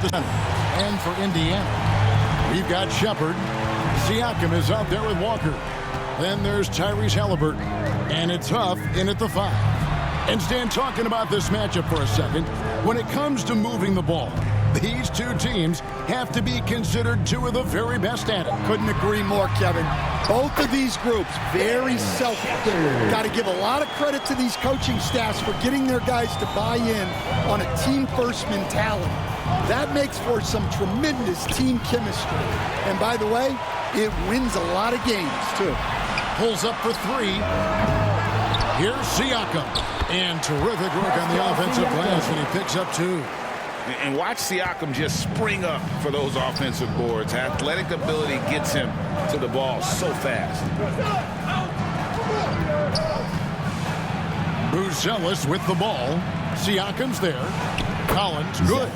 the center. And for Indiana, we've got Shepard. Siakam is out there with Walker. Then there's Tyrese Halliburton. And it's Huff in at the 5. And Stan, talking about this matchup for a second, when it comes to moving the ball, these two teams have to be considered two of the very best at it. Couldn't agree more, Kevin. Both of these groups, very selfish. Got to give a lot of credit to these coaching staffs for getting their guys to buy in on a team-first mentality. That makes for some tremendous team chemistry. And by the way, it wins a lot of games, too. Pulls up for 3. Here's Siakam. And terrific work on the offensive glass, and he picks up 2. And watch Siakam just spring up for those offensive boards. Athletic ability gets him to the ball so fast. Buzelis with the ball. Siakam's there. Collins, good.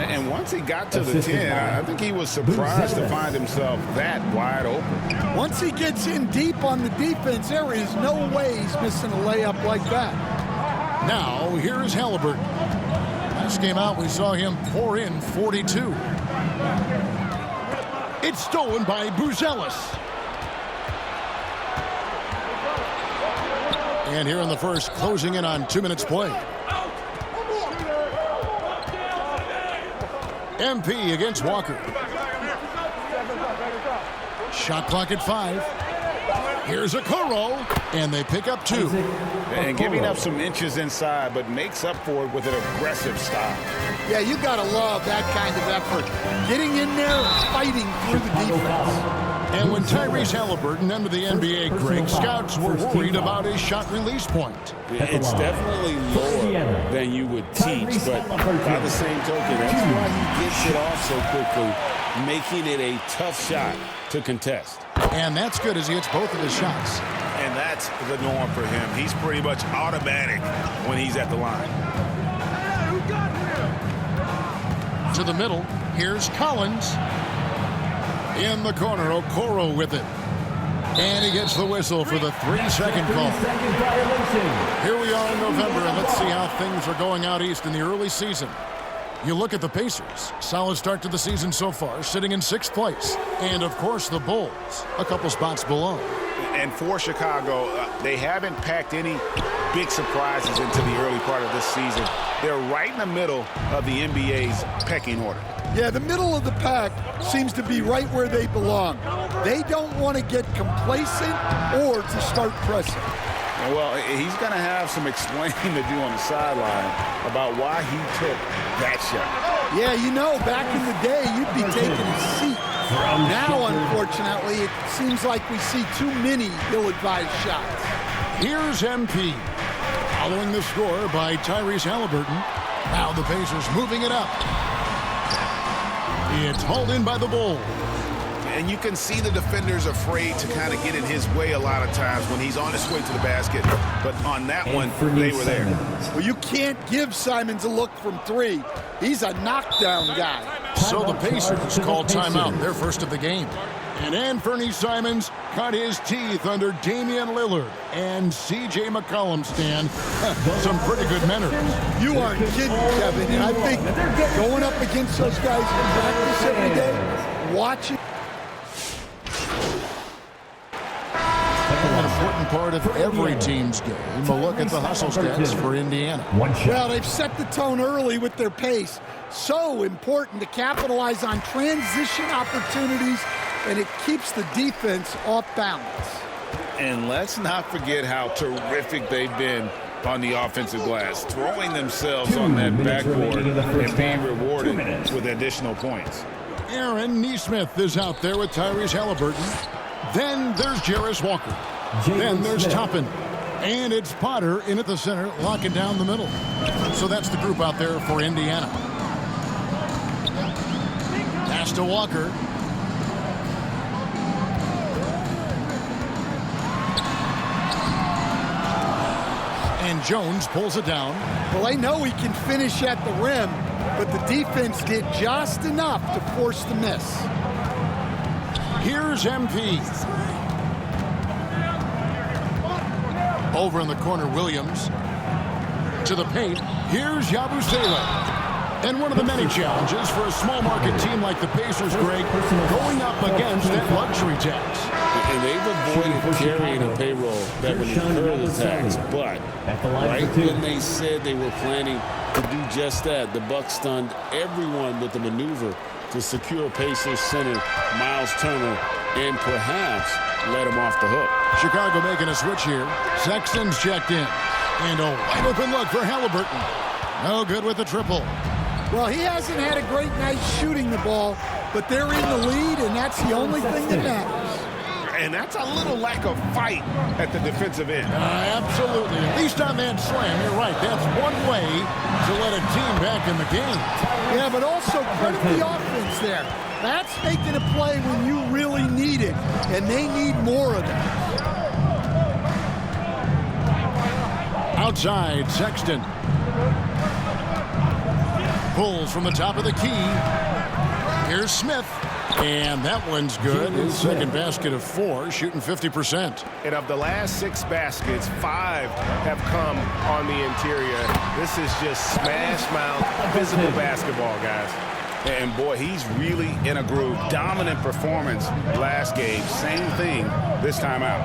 And once he got to the 10, I think he was surprised to find himself that wide open. Once he gets in deep on the defense, there is no way he's missing a layup like that. Now, here's Halliburton. Last game out, we saw him pour in 42. It's stolen by Buzelis. And here in the first, closing in on 2 minutes play. MP against Walker. Shot clock at 5. Here's Okoro, and they pick up 2. And giving up some inches inside, but makes up for it with an aggressive style. Yeah, you got to love that kind of effort. Getting in there and fighting through the defense. And when Tyrese Halliburton entered the NBA, Greg, scouts were worried about his shot release point. It's definitely lower than you would teach, but by the same token, that's why he gets it off so quickly, making it a tough shot to contest. And that's good as he hits both of his shots. And that's the norm for him. He's pretty much automatic when he's at the line. To the middle, here's Collins. In the corner, Okoro with it. And he gets the whistle for the 3-second call. Here we are in November, and let's see how things are going out east in the early season. You look at the Pacers, solid start to the season so far, sitting in 6th place. And, of course, the Bulls, a couple spots below. And for Chicago, they haven't packed any big surprises into the early part of this season. They're right in the middle of the NBA's pecking order. Yeah, the middle of the pack seems to be right where they belong. They don't want to get complacent or to start pressing. Well, he's going to have some explaining to do on the sideline about why he took that shot. Yeah, you know, back in the day, you'd be taking a seat. Now, unfortunately, it seems like we see too many ill-advised shots. Here's MP. Following the score by Tyrese Halliburton. Now the Pacers moving it up. It's hauled in by the Bulls. And you can see the defenders afraid to kind of get in his way a lot of times when he's on his way to the basket. But on that one, they were there. Well, you can't give Simons a look from 3. He's a knockdown guy. So the Pacers called timeout, their first of the game. And Anthony Simons cut his teeth under Damian Lillard and C.J. McCollum, Stan. Some pretty good manners. You aren't kidding, Kevin. And I think going up against those guys in practice every day, watching. An important part of every team's game. A look at the hustle stats for Indiana. Well, they've set the tone early with their pace. So important to capitalize on transition opportunities, and it keeps the defense off balance. And let's not forget how terrific they've been on the offensive glass, throwing themselves on that backboard and being rewarded with additional points. Aaron Nesmith is out there with Tyrese Halliburton. Then there's Jarris Walker. Then there's Toppin. And it's Potter in at the center, locking down the middle. So that's the group out there for Indiana. Pass to Walker. And Jones pulls it down. Well, they know he can finish at the rim, but the defense did just enough to force the miss. Here's MP. Over in the corner, Williams. To the paint. Here's Yabusele. And one of the many challenges for a small market team like the Pacers, Greg, going up against that luxury tax. And they've avoided carrying a payroll that would incur the tax, but right when they said they were planning to do just that, the Bucks stunned everyone with the maneuver to secure Pacers center Miles Turner and perhaps let him off the hook. Chicago making a switch here. Sexton's checked in. And a wide open look for Halliburton. No good with the triple. Well, he hasn't had a great night shooting the ball, but they're in the lead, and that's the only thing that matters. And that's a little lack of fight at the defensive end. Absolutely. At least on that slam, you're right. That's one way to let a team back in the game. Yeah, but also credit the offense there. That's making a play when you really need it, and they need more of it. Outside, Sexton. Pulls from the top of the key. Here's Smith. And that one's good. His second basket of 4, shooting 50%. And of the last 6 baskets, 5 have come on the interior. This is just smash mouth, physical basketball, guys. And boy, he's really in a groove. Dominant performance last game. Same thing this time out.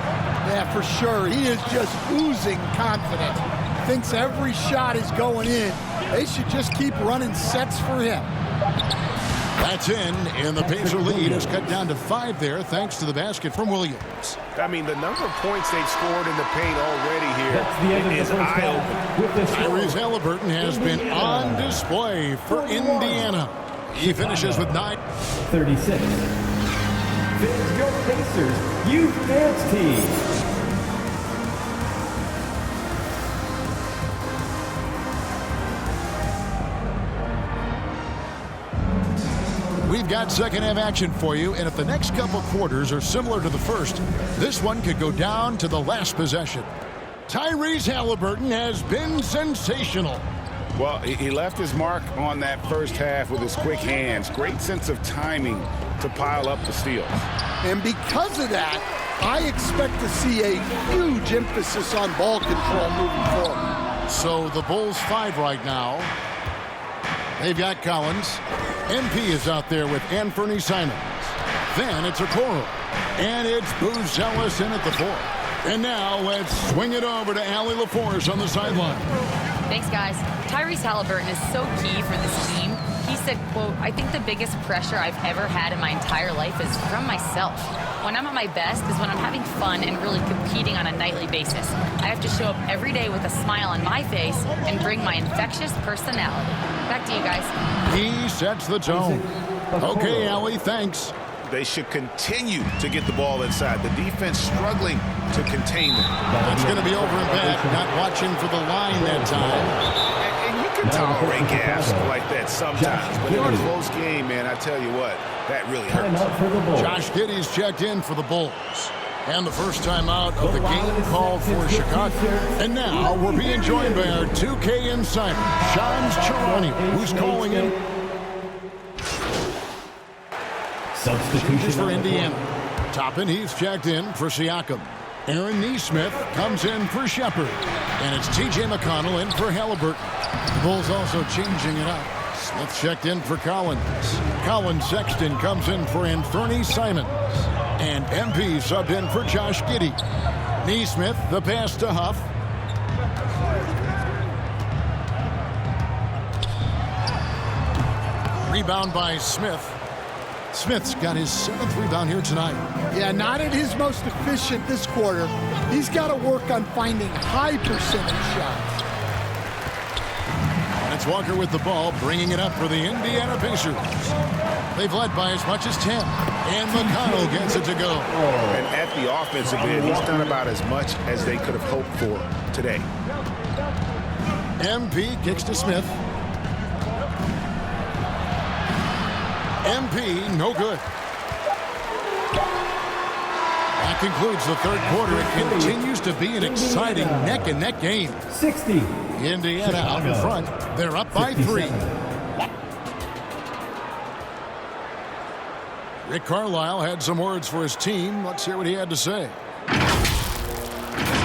Yeah, for sure. He is just oozing confidence. Thinks every shot is going in. They should just keep running sets for him. That's in, and the Pacer lead is cut down to 5 there, thanks to the basket from Williams. I mean, the number of points they've scored in the paint already here is eye-opening. Tyrese Halliburton has been on display for Indiana. He finishes with 9. 36. There's your Pacers Youth Dance Team. We've got second half action for you, and if the next couple quarters are similar to the first, this one could go down to the last possession. Tyrese Halliburton has been sensational. Well, he left his mark on that first half with his quick hands. Great sense of timing to pile up the steals. And because of that, I expect to see a huge emphasis on ball control moving forward. So the Bulls 5 right now. They've got Collins. MP is out there with Anthony Simons. Then it's Okoro. And it's Buzelis in at the 4. And now let's swing it over to Allie LaForce on the sideline. Thanks, guys. Tyrese Halliburton is so key for this team. He said, quote, "I think the biggest pressure I've ever had in my entire life is from myself. When I'm at my best is when I'm having fun and really competing on a nightly basis. I have to show up every day with a smile on my face and bring my infectious personality." Back to you guys. He sets the tone. Okay, Allie, thanks. They should continue to get the ball inside. The defense struggling to contain them. It's going to be over and back. Not watching for the line that time. And you can tolerate gas like that sometimes. But in a close game, man, I tell you what, that really hurts. Josh Giddey's checked in for the Bulls. And the first time out of the game called for Chicago. And now we're being joined by our 2K insider, Shams Charania, who's calling in. Substitution for Indiana. Toppin, he's checked in for Siakam. Aaron Nesmith comes in for Shepard. And it's T.J. McConnell in for Halliburton. The Bulls also changing it up. Smith checked in for Collins. Colin Sexton comes in for Anthony Simons. And MP subbed in for Josh Giddey. Nesmith, the pass to Huff. Rebound by Smith. Smith's got his 7th rebound here tonight. Yeah, not at his most efficient this quarter. He's got to work on finding high percentage shots. And it's Walker with the ball, bringing it up for the Indiana Pacers. They've led by as much as 10. And McConnell gets it to go. And at the offensive end, he's done about as much as they could have hoped for today. MP kicks to Smith. MP, no good. That concludes the third quarter. It continues to be an exciting neck-and-neck game. 60. Indiana out in front. They're up by 3. Rick Carlisle had some words for his team. Let's hear what he had to say. These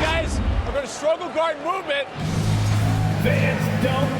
guys are going to struggle guard movement. Fans don't